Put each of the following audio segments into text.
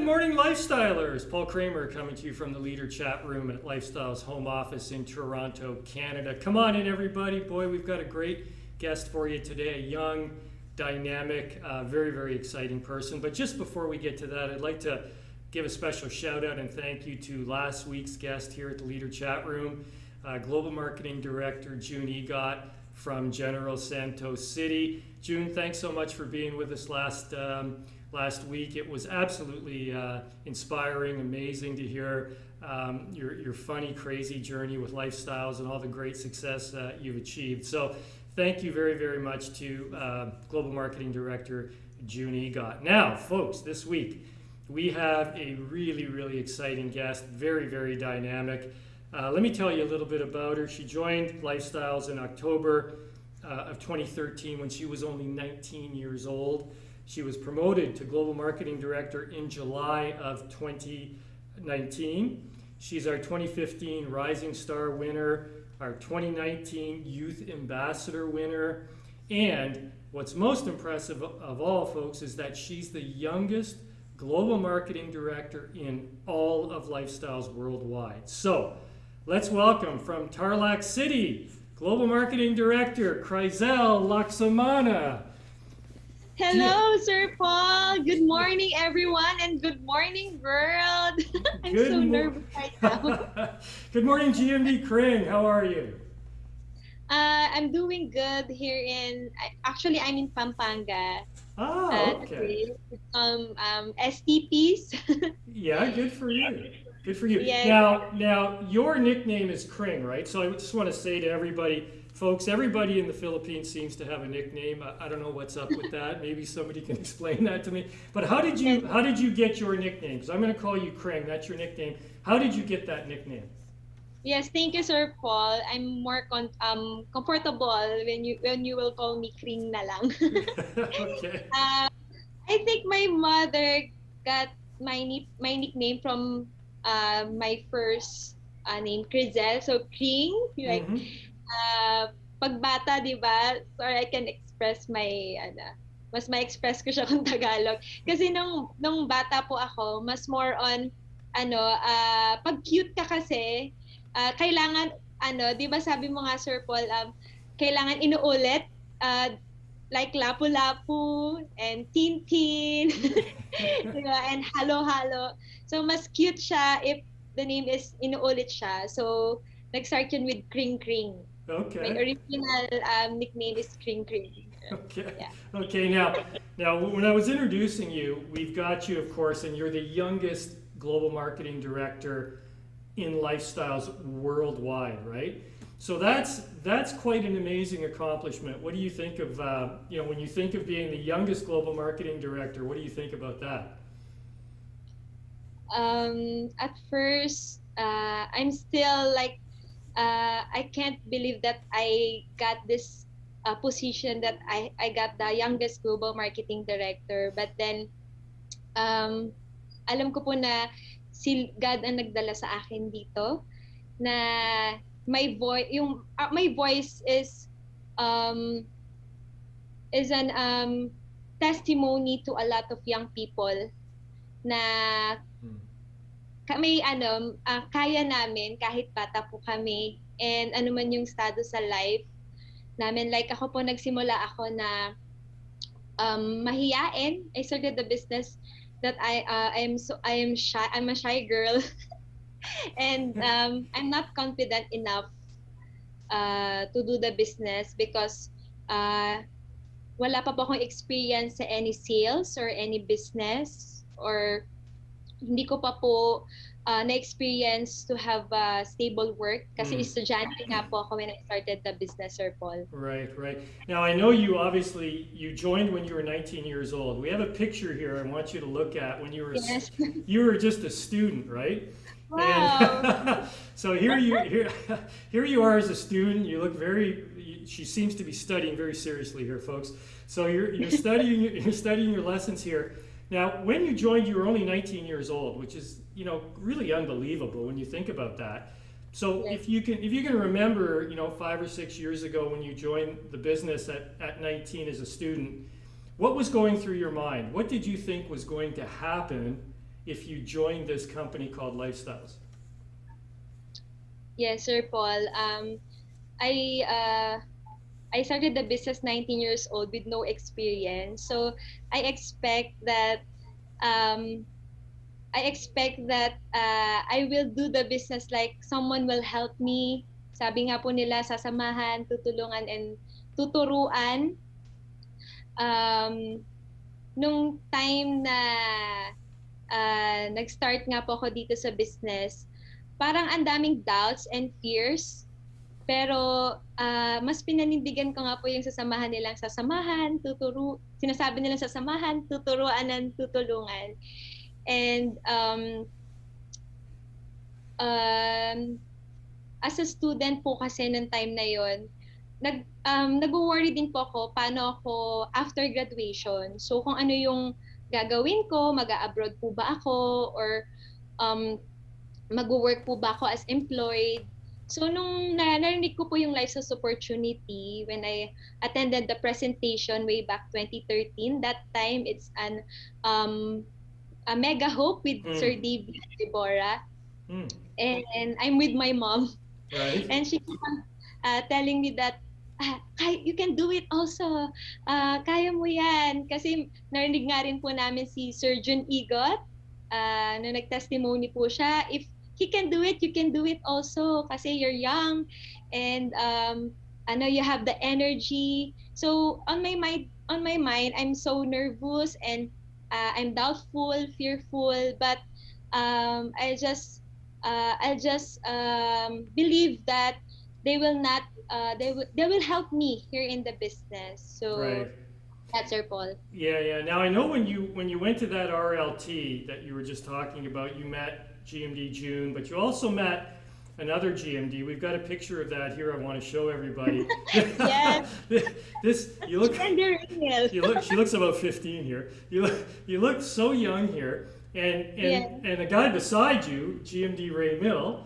morning, Lifestylers. Paul Kramer coming to you from the Leader Chat Room at Lifestyles home office in Toronto, Canada. Come on in, everybody. Boy, we've got a great guest for you today, a young, dynamic, very, very exciting person. But just before we get to that, I'd like to give a special shout out and thank you to last week's guest here at the Leader Chat Room, Global Marketing Director June Egot from General Santos City. June, thanks so much for being with us last week. It was absolutely inspiring, amazing to hear your funny, crazy journey with Lifestyles and all the great success you've achieved. So thank you very, very much to Global Marketing Director June Egot. Now, folks, this week we have a really, really exciting guest, very, very dynamic. Let me tell you a little bit about her. She joined Lifestyles in October of 2013 when she was only 19 years old. She was promoted to Global Marketing Director in July of 2019. She's our 2015 Rising Star winner, our 2019 Youth Ambassador winner, and what's most impressive of all, folks, is that she's the youngest Global Marketing Director in all of Lifestyles worldwide. So let's welcome from Tarlac City, Global Marketing Director Kryzelle Laxamana. Hello, Sir Paul. Good morning, everyone, and good morning, world. I'm so nervous right now. Good morning, GMD Kryzelle. How are you? I'm doing good here I'm in Pampanga. Oh, okay. With some STPs. Yeah, good for you. Good for you. Yes. Now, your nickname is Kring, right? So I just want to say to everybody, folks, everybody in the Philippines seems to have a nickname. I don't know what's up with that. Maybe somebody can explain that to me. But how did you get your nickname? Because I'm going to call you Kring. That's your nickname. How did you get that nickname? Yes, thank you, Sir Paul. I'm more comfortable when you will call me Kring na lang. Okay. I think my mother got my nickname from my first name, Kryzelle. So Kring, like pagbata, di ba? Sorry, I can express mas ma-express ko siya kung Tagalog. Kasi nung bata po ako, mas more on pag cute ka kasi, kailangan di ba sabi mo nga, Sir Paul, kailangan inuulit like lapu-lapu and tin-tin, diba? And halo-halo. So mas cute siya if the name is inuulit siya. So nag-start yun with Kring Kring. Okay. My original nickname is Kring Kring. Okay. Yeah. Okay. Now, when I was introducing you, we've got you, of course, and you're the youngest Global Marketing Director in Lifestyles worldwide, right? So that's quite an amazing accomplishment. What do you think of when you think of being the youngest Global Marketing Director? What do you think about that? At first, I'm still like I can't believe that I got this position, that I got the youngest Global Marketing Director. But then alam ko po na si God ang nagdala sa akin dito, na my voice is an testimony to a lot of young people na kaya namin kahit bata po kami, and ano man yung status sa life namin. Like ako po, nagsimula ako na mahiyain. I started the business that I am shy. I'm a shy girl. And I'm not confident enough to do the business because wala pa po akong experience sa any sales or any business, or hindi ko pa po na-experience to have stable work kasi estudyante nga po ako when I started the business, Sir Paul. Right. Now, I know you joined when you were 19 years old. We have a picture here I want you to look at when you were Yes. You were just a student, right? Wow. And so here you are as a student. You look she seems to be studying very seriously here, folks. So you're studying your lessons here. Now, when you joined, you were only 19 years old, which is, really unbelievable when you think about that. So Yes. if you can remember, 5 or 6 years ago when you joined the business at 19 as a student, what was going through your mind? What did you think was going to happen if you joined this company called Lifestyles? Yes, Sir Paul. I uh, I started the business 19 years old with no experience. So I expect that um, I will do the business like someone will help me. Sabi nga po nila, sasamahan, tutulungan, and tuturuan. Um, Nung time na nag-start nga po ako dito sa business, parang ang daming doubts and fears. Pero mas pinanindigan ko nga po yung sasamahan nilang sasamahan, sinasabi nilang sasamahan, tuturuan ng tutulungan. And as a student po kasi ng time na yon, nag-worry din po ako paano ako after graduation. So kung ano yung gagawin ko, mag-a-abroad po ba ako, or um, mag-work po ba ako as employed. So nung narinig ko po yung Lifestyles opportunity when I attended the presentation way back 2013, that time it's a mega hope with Sir David and Deborah. And I'm with my mom. Right. And she kept on telling me that you can do it also. Kaya mo yan. Kasi narinig nga rin po namin si Sir Jun Igot. Nung nag-testimony po siya, if he can do it, you can do it also. Kasi you're young and you have the energy. So on my mind, I'm so nervous and I'm doubtful, fearful, but I just believe that they will not they will help me here in the business. So Right. that's Sir Paul. Yeah. Now I know when you went to that RLT that you were just talking about, you met GMD June, but you also met another GMD. We've got a picture of that here. I want to show everybody. Yes. You look. Real. She looks about 15 here. You look so young here, and the guy beside you, GMD Ray Mill,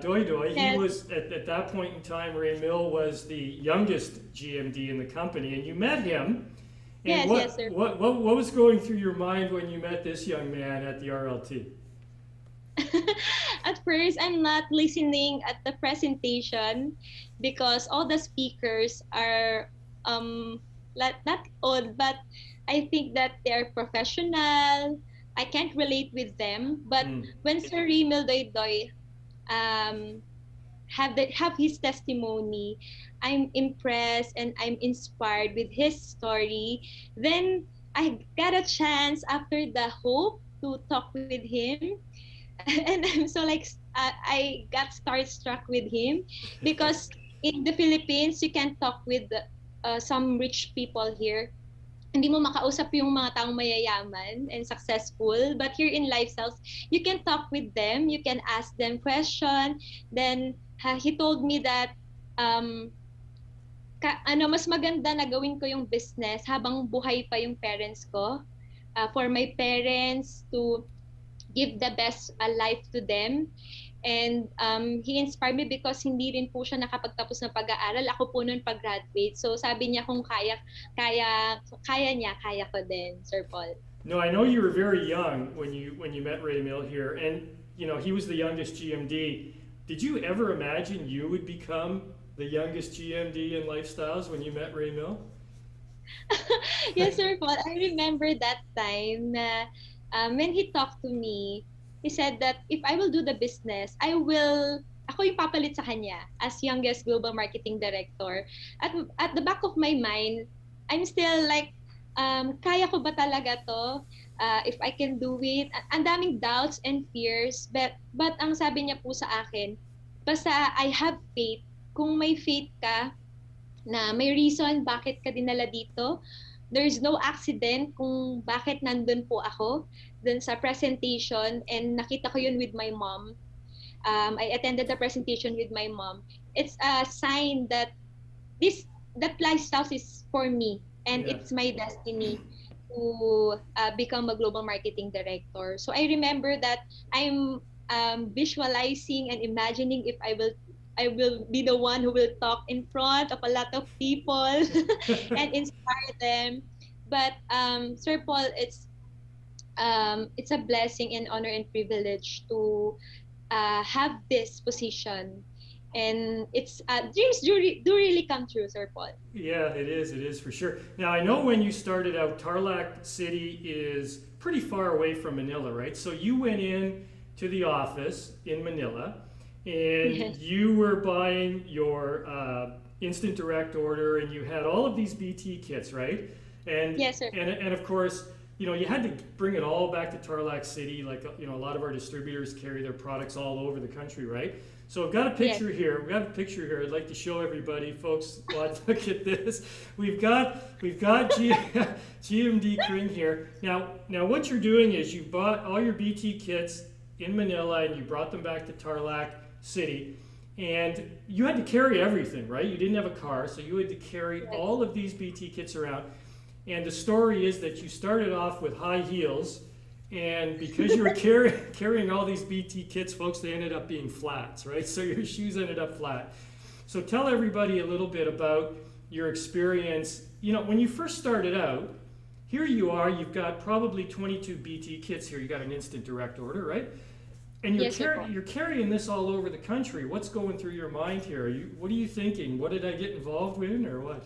Doi Doi. Yes. He was at that point in time. Ray Mill was the youngest GMD in the company, and you met him. And Yes, sir. What was going through your mind when you met this young man at the RLT? At first, I'm not listening at the presentation because all the speakers are not old, but I think that they're professional. I can't relate with them. But when Sir Remil Doy Doy have his testimony, I'm impressed and I'm inspired with his story. Then I got a chance after the hope to talk with him. And I'm so like I got starstruck with him because in the Philippines you can talk with some rich people here. Hindi mo makausap yung mga taong mayayaman and successful, but here in Lifestyles you can talk with them, you can ask them question. Then he told me that mas maganda na gawin ko yung business habang buhay pa yung parents ko, for my parents to give the best life to them. And he inspired me because hindi rin po siya nakapagtapos ng pag-aaral. Ako po noon pag-graduate. So sabi niya kung kaya niya, kaya ko din, Sir Paul. No, I know you were very young when you met Ray Mill here, and he was the youngest GMD. Did you ever imagine you would become the youngest GMD in Lifestyles when you met Ray Mill? Yes, Sir Paul. I remember that time na when he talked to me, he said that if I will do the business, ako yung papalit sa kanya as youngest global marketing director. At the back of my mind, I'm still like, kaya ko ba talaga to? If I can do it? Ang daming doubts and fears, but ang sabi niya po sa akin, basta I have faith. Kung may faith ka, na may reason bakit ka dinala dito, there's no accident kung bakit nandun po ako dun sa presentation, and nakita ko yun with my mom. I attended the presentation with my mom. It's a sign that that lifestyle is for me, and it's my destiny to become a global marketing director. So I remember that I'm visualizing and imagining if I will be the one who will talk in front of a lot of people and inspire them. But Sir Paul, it's a blessing and honor and privilege to have this position. And it's dreams do really come true, Sir Paul. Yeah, it is. It is for sure. Now, I know when you started out, Tarlac City is pretty far away from Manila, right? So you went in to the office in Manila, and Yes. you were buying your instant direct order, and you had all of these BT kits, right? And Yes, sir. and of course, you know, you had to bring it all back to Tarlac City. Like, you know, a lot of our distributors carry their products all over the country, right? So I've got a Yes. picture here. We've got a picture here. I'd like to show everybody, folks. Look at this. We've got GMD Kring here. Now what you're doing is you bought all your BT kits in Manila and you brought them back to Tarlac City, and you had to carry everything, right? You didn't have a car, so you had to carry Yes. all of these BT kits around. And the story is that you started off with high heels, and because you were carrying all these BT kits, folks, they ended up being flats, right? So your shoes ended up flat. So tell everybody a little bit about your experience. You know, when you first started out, here you are, you've got probably 22 BT kits here. You got an instant direct order, right? And Yes, sir, Paul. you're carrying this all over the country. What's going through your mind here? What are you thinking? What did I get involved in, or what?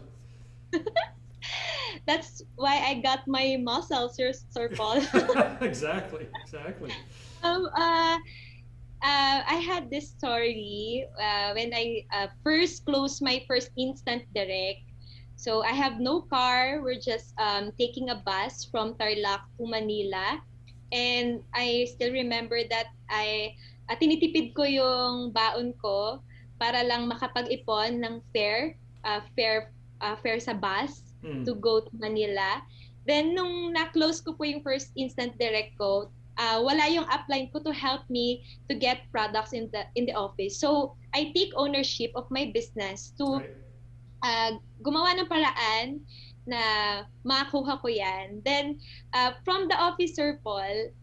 That's why I got my muscles, Sir Paul. Exactly, exactly. um, uh, I had this story when I first closed my first instant direct. So I have no car. We're just taking a bus from Tarlac to Manila. And I still remember that tinitipid ko yung baon ko para lang makapag-ipon ng fare sa bus Hmm. to go to Manila. Then, nung na-close ko po yung first instant direct ko, wala yung upline ko to help me to get products in the office. So, I take ownership of my business to Right. gumawa ng paraan na makakuha ko yan. Then, from the officer, Paul,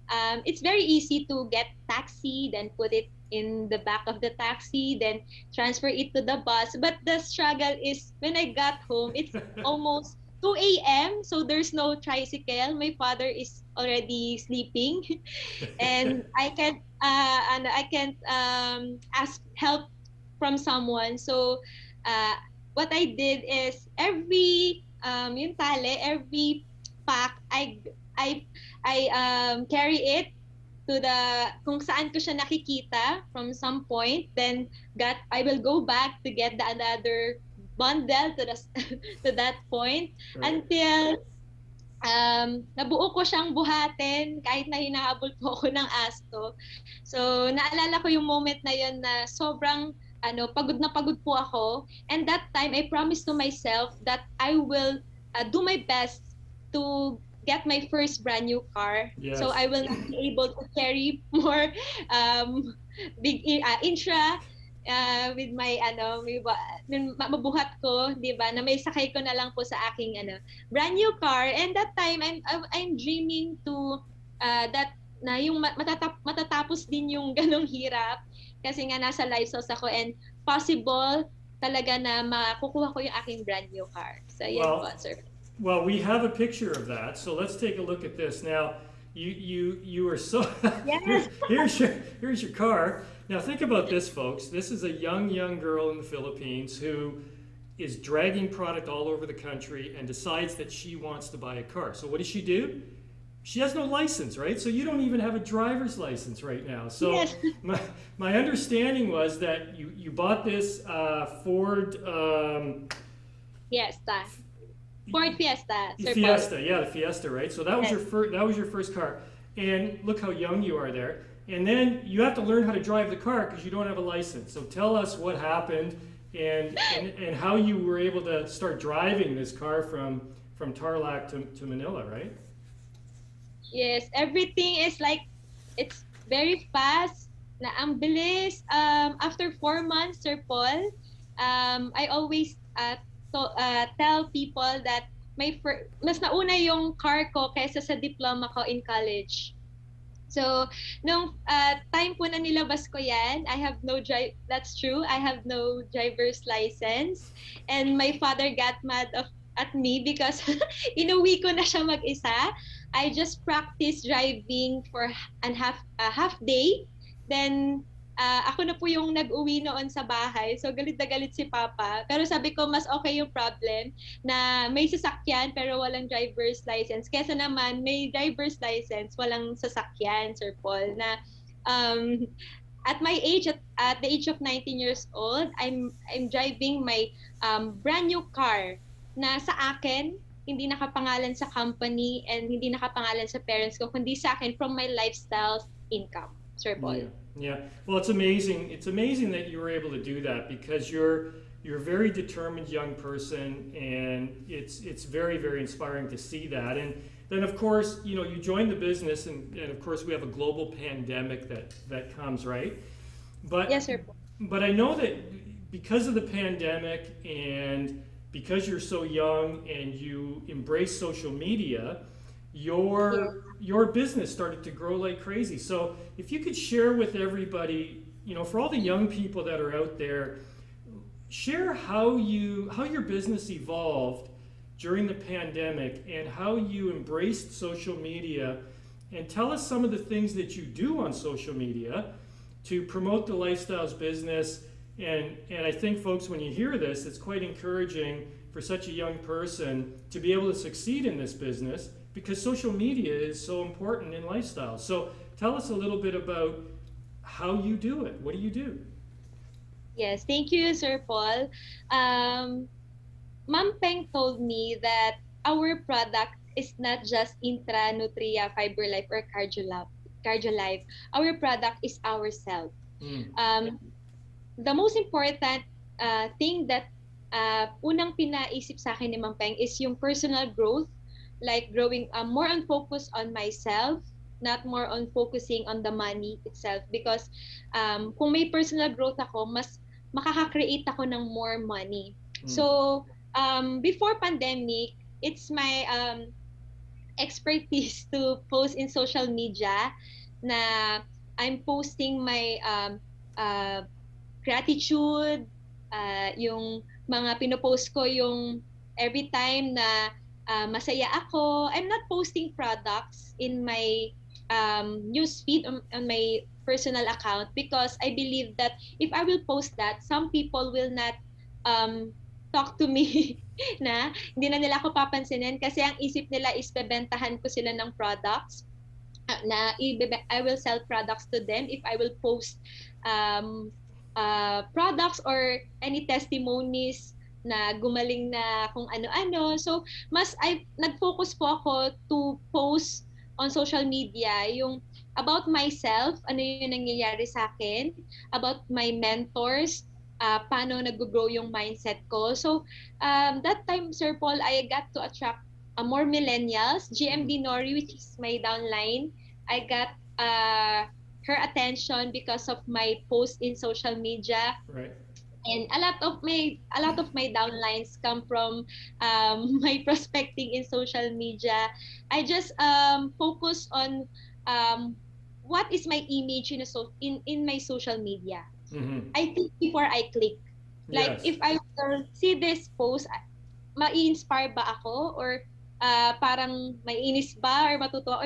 it's very easy to get taxi, then put it in the back of the taxi, then transfer it to the bus. But the struggle is when I got home, it's almost 2 a.m. So there's no tricycle. My father is already sleeping, and I can't ask help from someone. So what I did is every pack I carry it to the kung saan ko siya nakikita from some point, then I will go back to get the another bundle to the to that point Right. until nabuo ko siyang buhatin kahit na hinahabol po ako ng asto. So naalala ko yung moment na yun na sobrang pagod na pagod po ako, and that time I promised to myself that I will do my best to get my first brand new car. Yes. So I will not be able to carry more big intra with my mabuhat ko, 'di ba? Na may sakay ko na lang po sa aking brand new car. And that time I'm dreaming to that na yung matatapos din yung ganong hirap kasi nga nasa lifestyles ako, and possible talaga na makukuha ko yung aking brand new car. So yan Well, po, sir. Well, we have a picture of that, so let's take a look at this. Now, you are so Yes. here's your car. Now think about this, folks. This is a young girl in the Philippines who is dragging product all over the country and decides that she wants to buy a car. So what does she do? She has no license, right? So you don't even have a driver's license right now. So Yes. my understanding was that you bought this Ford. Fiesta. Ford Fiesta, Sir Fiesta, Paul. yeah, the Fiesta, right? So that was Yes. that was your first car, and look how young you are there. And then you have to learn how to drive the car because you don't have a license. So tell us what happened and how you were able to start driving this car from Tarlac to Manila, right? Yes, everything is like it's very fast. Na ang bilis. After 4 months, Sir Paul, I always tell people that mas nauna yung car ko kaysa sa diploma ko in college. So, nung time po na nilabas ko yan, that's true, I have no driver's license. And my father got mad at me because inuwi ko na siya mag-isa. I just practice driving for a half day. Then ako na po yung nag-uwi noon sa bahay. So galit na galit si Papa. Pero sabi ko mas okay yung problem na may sasakyan pero walang driver's license. Kesa naman may driver's license, walang sasakyan, Sir Paul. Na um, at my age, at the age of 19 years old, I'm driving my brand new car na sa akin, hindi nakapangalan sa company and hindi nakapangalan sa parents ko, kundi sa akin from my lifestyle income, Sir Paul. Yeah, yeah. Well, it's amazing. It's amazing that you were able to do that because you're a very determined young person, and it's very very inspiring to see that. And then of course, you know, you join the business, and of course we have a global pandemic that comes, right? But Yes, Sir Paul. but I know that because of the pandemic and because you're so young and you embrace social media, your business started to grow like crazy. So if you could share with everybody, you know, for all the young people that are out there, share how your business evolved during the pandemic and how you embraced social media, and tell us some of the things that you do on social media to promote the lifestyles business. And I think, folks, when you hear this, it's quite encouraging for such a young person to be able to succeed in this business because social media is so important in lifestyle. So tell us a little bit about how you do it. What do you do? Yes, thank you, Sir Paul. Ma'am Peng told me that our product is not just Intra, Nutria, Fiber Life, or Cardio Life. Our product is ourselves. Mm. The most important thing that unang pinaisip sa akin ni Ma'am Peng is yung personal growth, like growing more on focus on myself, not more on focusing on the money itself. Because kung may personal growth ako, mas makaka-create ako ng more money. So, before pandemic, it's my expertise to post in social media na I'm posting my gratitude, yung mga pinopost ko yung every time na masaya ako. I'm not posting products in my newsfeed on my personal account because I believe that if I will post that, some people will not talk to me na hindi na nila ako papansinin kasi ang isip nila is bebentahan ko sila ng products na I will sell products to them if I will post products or any testimonies na gumaling na kung ano-ano. So, nag-focus po ako to post on social media yung about myself, ano yung nangyayari sa akin, about my mentors, paano nag-grow yung mindset ko. So, that time, Sir Paul, I got to attract more millennials. GMD Nori, which is my downline, I got her attention because of my post in social media. Right. And a lot of my downlines come from my prospecting in social media. I just focus on what is my image in my social media. Mm-hmm. I think before I click. Like, Yes. if I will see this post, ma-inspire ba ako? Or parang maiinis ba? Or matutuwa?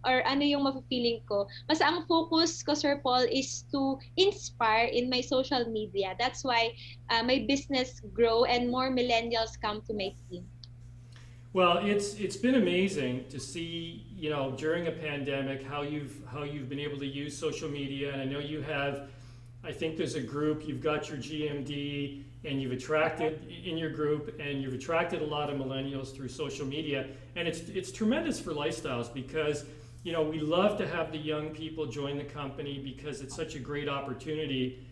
Or ano yung mafe-feeling ko? Mas ang focus ko, Sir Paul, is to inspire in my social media. That's why my business grow and more millennials come to my team. Well, it's been amazing to see, you know, during a pandemic how you've been able to use social media. And I know you have, I think there's a group, you've got your GMD, and you've attracted in your group, and you've attracted a lot of millennials through social media. And it's tremendous for lifestyles because, you know, we love to have the young people join the company because it's such a great opportunity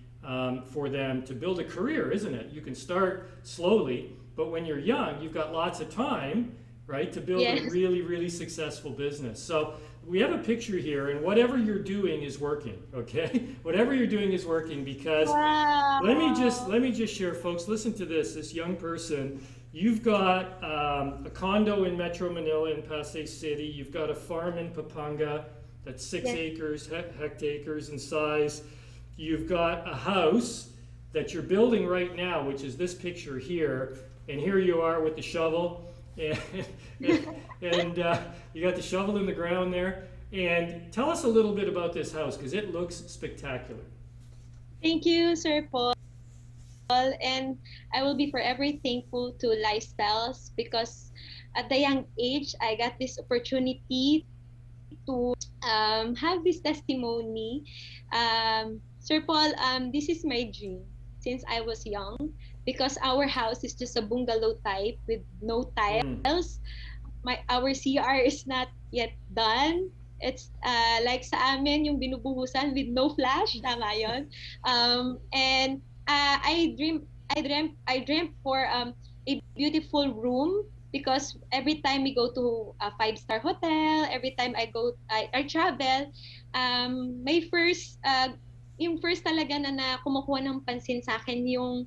for them to build a career, isn't it? You can start slowly, but when you're young, you've got lots of time, right, to build a really, really successful business. So we have a picture here, and whatever you're doing is working, okay? Whatever you're doing is working because let me just share, folks, listen to this. This young person, you've got a condo in Metro Manila in Pasay City. You've got a farm in Pampanga that's 6 acres, hectares in size. You've got a house that you're building right now, which is this picture here. And here you are with the shovel. and, and you got the shovel in the ground there. And tell us a little bit about this house because it looks spectacular. Thank you, Sir Paul. And I will be forever thankful to Lifestyles because at the young age, I got this opportunity to have this testimony. Sir Paul, this is my dream since I was young because our house is just a bungalow type with no Mm. tiles. Our CR is not yet done. It's like sa amin yung binubuhusan with no flash, tama yun. And I dreamt for a beautiful room because every time we go to a five-star hotel, every time I travel, my yung first talaga na kumukuha ng pansin sa akin yung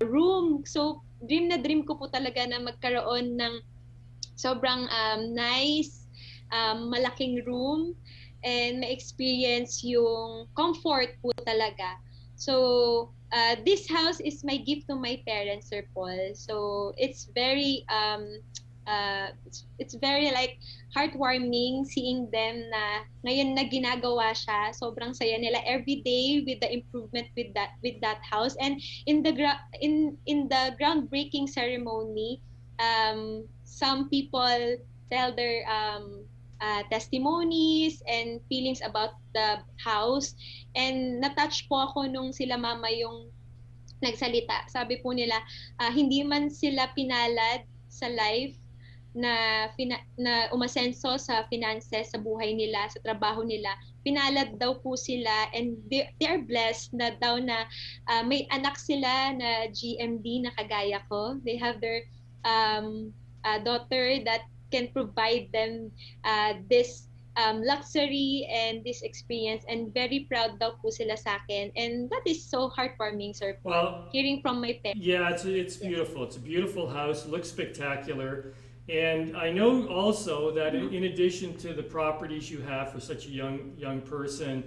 room. So, dream na dream ko po talaga na magkaroon ng sobrang nice, malaking room, and ma-experience yung comfort po talaga. So, this house is my gift to my parents, Sir Paul. So, it's very like heartwarming seeing them na ngayon na ginagawa siya. Sobrang saya nila every day with the improvement with that house. And in the groundbreaking ceremony, some people tell their testimonies and feelings about the house. And na-touch po ako nung sila mama yung nagsalita. Sabi po nila, hindi man sila pinalad sa life na umasenso sa finances, sa buhay nila, sa trabaho nila. Pinalad daw po sila and they are blessed na daw na may anak sila na GMD na kagaya ko. They have their daughter that can provide them this luxury and this experience, and very proud daw po sila sa akin, and that is so heartwarming, Sir Paul, Well, hearing from my parents. yeah, it's beautiful. It's a beautiful house. Looks spectacular. And I know also that in addition to the properties you have for such a young person,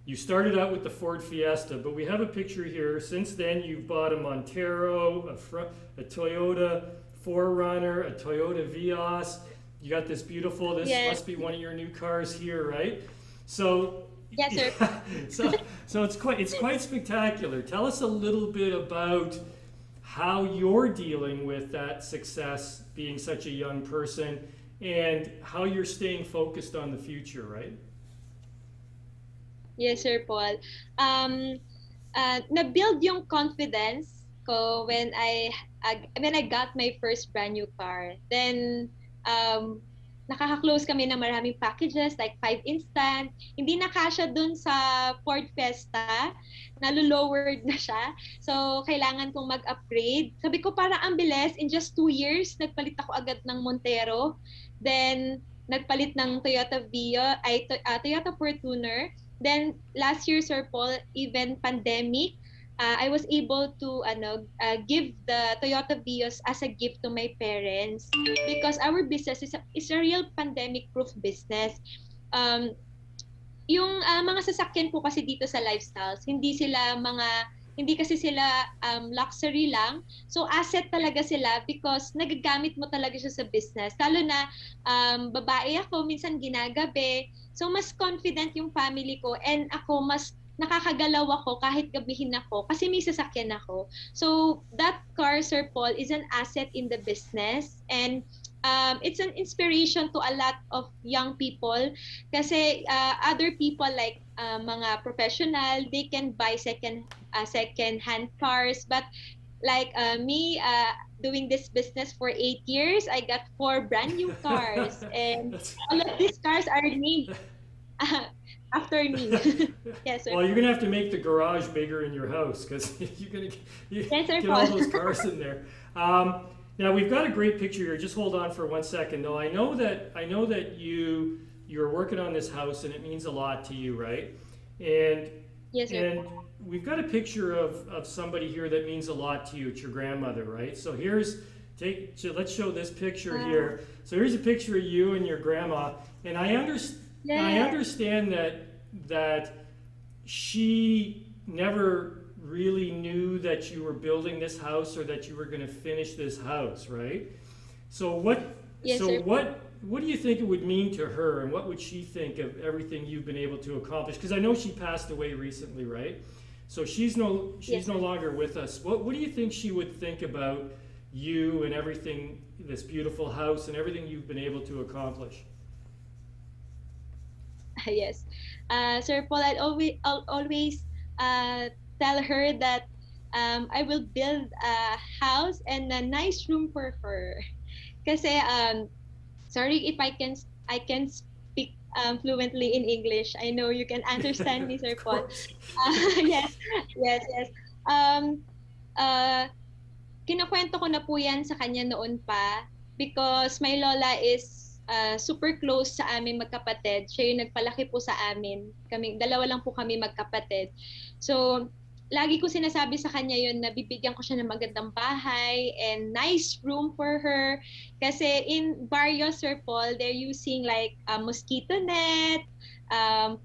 you started out with the Ford Fiesta, but we have a picture here. Since then, you've bought a Montero, a Toyota 4Runner, a Toyota Vios. You got this beautiful. This Yes. must be one of your new cars here, right? So. Yes, sir. So it's quite spectacular. Tell us a little bit about how you're dealing with that success being such a young person and how you're staying focused on the future, right? Yes, Sir Paul. Na-build yung confidence ko when I got my first brand new car. Then, nakaka-close kami ng maraming packages like 5 instant. Hindi na kasya dun sa Ford Fiesta. Nalo-lowered na siya. So, kailangan kong mag-upgrade. Sabi ko, parang ang bilis. In just 2 years, nagpalit ako agad ng Montero. Then, nagpalit ng Toyota Fortuner. Then, last year, Sir Paul, even pandemic, I was able to give the Toyota Vios as a gift to my parents because our business is a real pandemic-proof business. Yung mga sasakyan po kasi dito sa Lifestyles, hindi kasi sila luxury lang. So asset talaga sila because nagagamit mo talaga siya sa business. Lalo na babae ako, minsan ginagabi. So mas confident yung family ko and ako mas nakakagalaw ako kahit gabihin ako kasi may sasakyan ako. So that car, Sir Paul, is an asset in the business, and it's an inspiration to a lot of young people kasi other people like mga professional, they can buy second hand cars, but like me doing this business for 8 years, I got 4 brand new cars and all of these cars are named after me. Yes, sir. Well, you're gonna have to make the garage bigger in your house because you're gonna Yes, sir, get all Paul. those cars in there. Now we've got a great picture here. Just hold on for 1 second, though. I know that you're working on this house and it means a lot to you, right? And Yes, sir. and we've got a picture of somebody here that means a lot to you. It's your grandmother, right? So let's show this picture here. So here's a picture of you and your grandma, and I understand that she never really knew that you were building this house or that you were going to finish this house, right? So what? Yes, So sir. what do you think it would mean to her, and what would she think of everything you've been able to accomplish? Because I know she passed away recently, right? So she's Yes, no sir. longer with us. What do you think she would think about you and everything, this beautiful house and everything you've been able to accomplish? Yes. Sir Paul, I'll always tell her that I will build a house and a nice room for her. Kasi sorry if I can speak fluently in English. I know you can understand me, Sir Of Paul. course. Yes, yes, yes. Um, uh, Kinukwento ko na po yan sa kanya noon pa because my lola is super close sa aming magkapatid. Siya yung nagpalaki po sa amin. Kami, dalawa lang po kami magkapatid. So, lagi ko sinasabi sa kanya yun na bibigyan ko siya ng magandang bahay and nice room for her. Kasi in barrio, Sir Paul, they're using like mosquito net,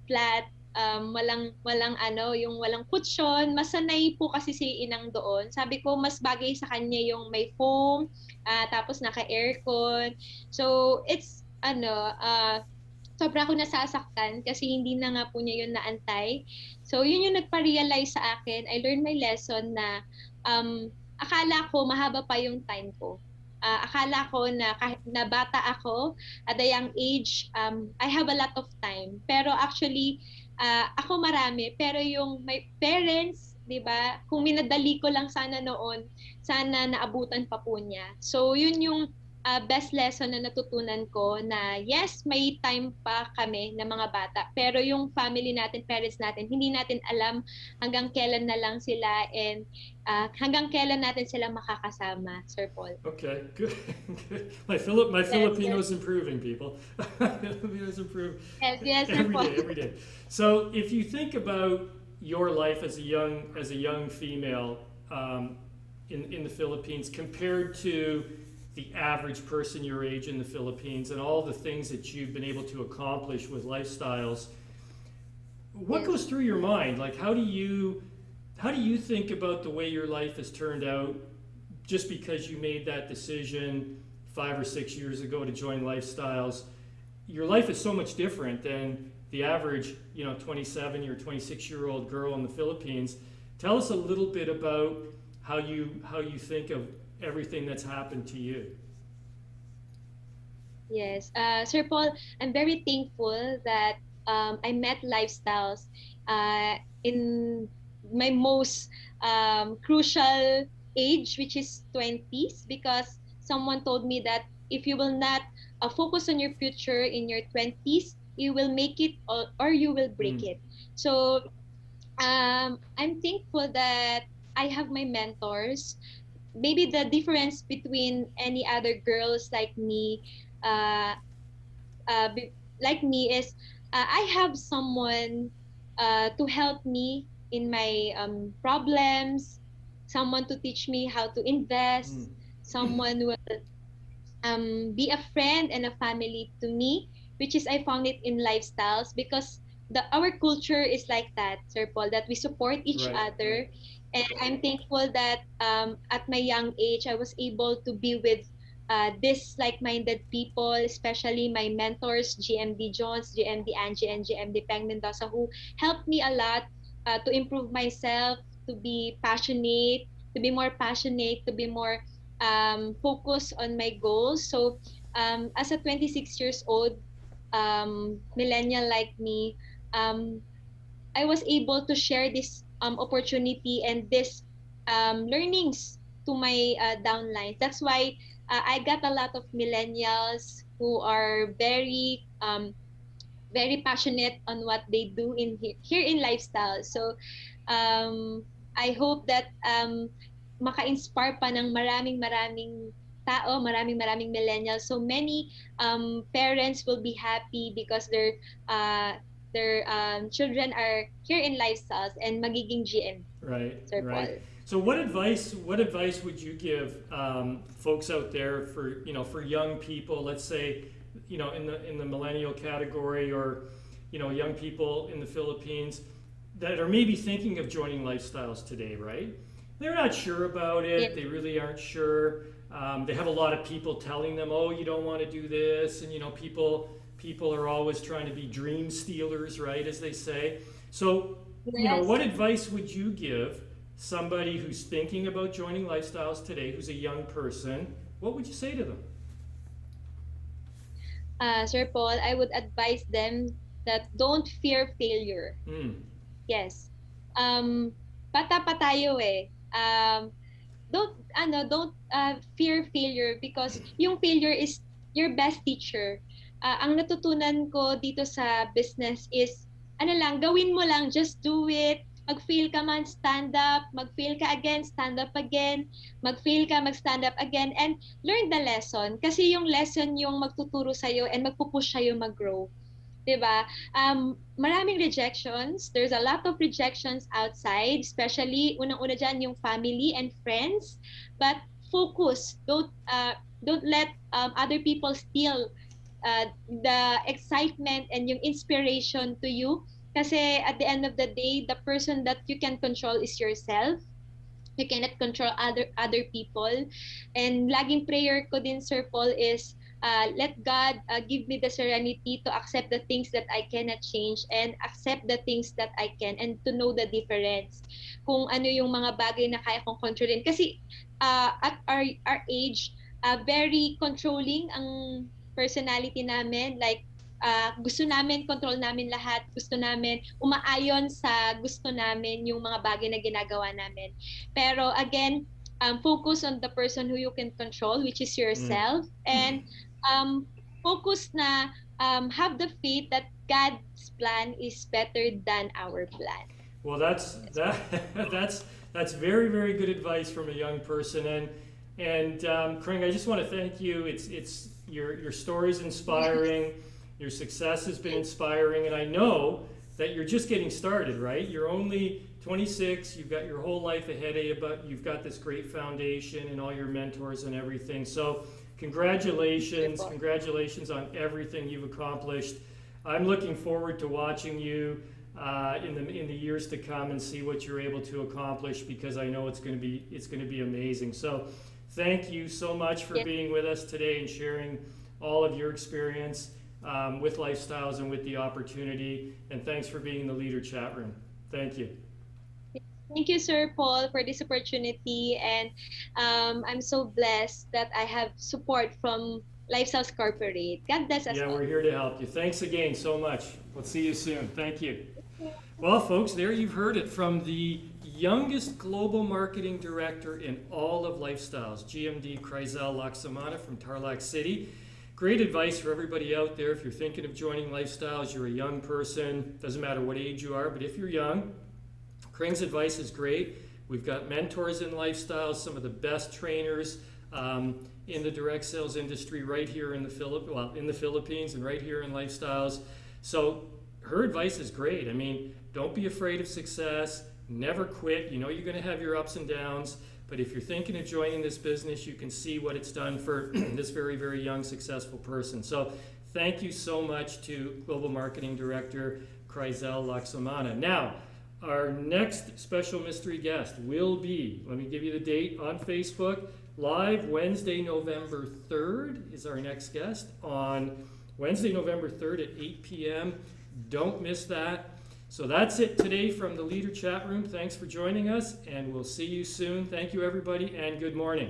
flat walang ano, yung walang kutsyon. Masanay po kasi si Inang doon. Sabi ko, mas bagay sa kanya yung may foam, tapos naka-aircon. So, it's, sobra ako nasasaktan kasi hindi na nga po niya yun naantay. So, yun yung nagpa-realize sa akin. I learned my lesson na akala ko mahaba pa yung time ko. Akala ko na kahit na bata ako, at a young age, I have a lot of time. Pero actually, ako marami. Pero yung my parents, di ba, kung minadali ko lang sana noon, sana naabutan pa po niya. So, yun yung best lesson na natutunan ko na yes, may time pa kami na mga bata, pero yung family natin, parents natin, hindi natin alam hanggang kailan na lang sila and hanggang kailan natin sila makakasama, Sir Paul. Okay, good. Good. My Yes, yes, Filipino's improving, people. Filipino's improve yes, yes, Sir every Paul. day, every day. So if you think about your life as a young female in the Philippines compared to the average person your age in the Philippines and all the things that you've been able to accomplish with lifestyles, what Yes. goes through your mind? Like how do you think about the way your life has turned out just because you made that decision 5 or 6 years ago to join lifestyles? Your life is so much different than the average 27 or 26-year-old girl in the Philippines. Tell us a little bit about how you think of everything that's happened to you. Yes. Sir Paul, I'm very thankful that I met lifestyles in my most crucial age, which is 20s, because someone told me that if you will not focus on your future in your 20s, you will make it or you will break Mm, it. So I'm thankful that I have my mentors. Maybe the difference between any other girls uh, like me is I have someone to help me in my problems, someone to teach me how to mm. invest, someone will be a friend and a family to me, which is I found it in lifestyles because our culture is like that, Sir Paul, that we support each Right, right. other. And I'm thankful that at my young age, I was able to be with this like-minded people, especially my mentors, GMD Jones, GMD Angie, and GMD Peng Mendoza, who helped me a lot to improve myself, to be passionate, to be more passionate, to be more focus on my goals. So, as a 26 years old millennial like me, um, I was able to share this opportunity and this learnings to my downlines. That's why I got a lot of millennials who are very passionate on what they do in here in lifestyle. So um, I hope that maka-inspire pa ng maraming tao, maraming millennials. So many parents will be happy because their children are here in lifestyles and magiging GM, Right, Sir right. Paul. So what advice would you give folks out there for young people, let's say, in the millennial category, or young people in the Philippines that are maybe thinking of joining lifestyles today, right? They're not sure about Yeah. it. They really aren't sure. They have a lot of people telling them, oh, you don't want to do this. And, people are always trying to be dream stealers, right, as they say. So, Yes. what advice would you give somebody who's thinking about joining Lifestyles today, who's a young person? What would you say to them? Sir Paul, I would advise them that don't fear failure. Mm, Yes. Um, bata pa tayo eh. Don't fear failure because yung failure is your best teacher. Ang natutunan ko dito sa business is gawin mo lang, just do it. Mag-fail ka man, stand up. Mag-fail ka again, stand up again. Mag-fail ka, mag-stand up again. And learn the lesson. Kasi yung lesson yung magtuturo sa'yo and magpupush sa'yo mag-grow. 'Di ba? Maraming rejections. There's a lot of rejections outside, especially unang-una diyan yung family and friends. But focus. Don't let other people steal the excitement and yung inspiration to you. Kasi at the end of the day, the person that you can control is yourself. You cannot control other people. And laging prayer ko din, Sir Paul, is let God give me the serenity to accept the things that I cannot change and accept the things that I can, and to know the difference. Kung ano yung mga bagay na kaya kong kontrolin. Kasi at our age, very controlling ang personality namin. Like, gusto namin, control namin lahat. Gusto namin, umaayon sa gusto namin yung mga bagay na ginagawa namin. Pero again, focus on the person who you can control, which is yourself. And focus na have the faith that God's plan is better than our plan. Well, that's very, very good advice from a young person. And Kring, I just want to thank you. It's your story's inspiring. Your success has been inspiring, and I know that you're just getting started, right? You're only 26. You've got your whole life ahead of you, but you've got this great foundation and all your mentors and everything. So congratulations on everything you've accomplished. I'm looking forward to watching you in the years to come and see what you're able to accomplish, because I know it's going to be amazing. So thank you so much for being with us today and sharing all of your experience with Lifestyles and with the opportunity. And thanks for being in the Leader Chat Room. Thank you. Thank you, Sir Paul, for this opportunity. And I'm so blessed that I have support from Lifestyles Corporate. God bless us. Yeah, we're here to help you. Thanks again so much. We'll see you soon. Thank you. Well, folks, there you've heard it from the youngest global marketing director in all of Lifestyles, GMD Kryzelle Laxamana from Tarlac City. Great advice for everybody out there. If you're thinking of joining Lifestyles, you're a young person, doesn't matter what age you are, but if you're young, Kring's advice is great. We've got mentors in Lifestyles, some of the best trainers in the direct sales industry right here in the Philippines and right here in Lifestyles. So her advice is great. I mean, don't be afraid of success. Never quit. You know you're going to have your ups and downs. But if you're thinking of joining this business, you can see what it's done for this very, very young, successful person. So thank you so much to Global Marketing Director Kryzelle Laxamana. Now, our next special mystery guest will be, let me give you the date, on Facebook, live Wednesday, November 3rd is our next guest, on Wednesday, November 3rd at 8 p.m. Don't miss that. So that's it today from the Leader Chat Room. Thanks for joining us, and we'll see you soon. Thank you, everybody, and good morning.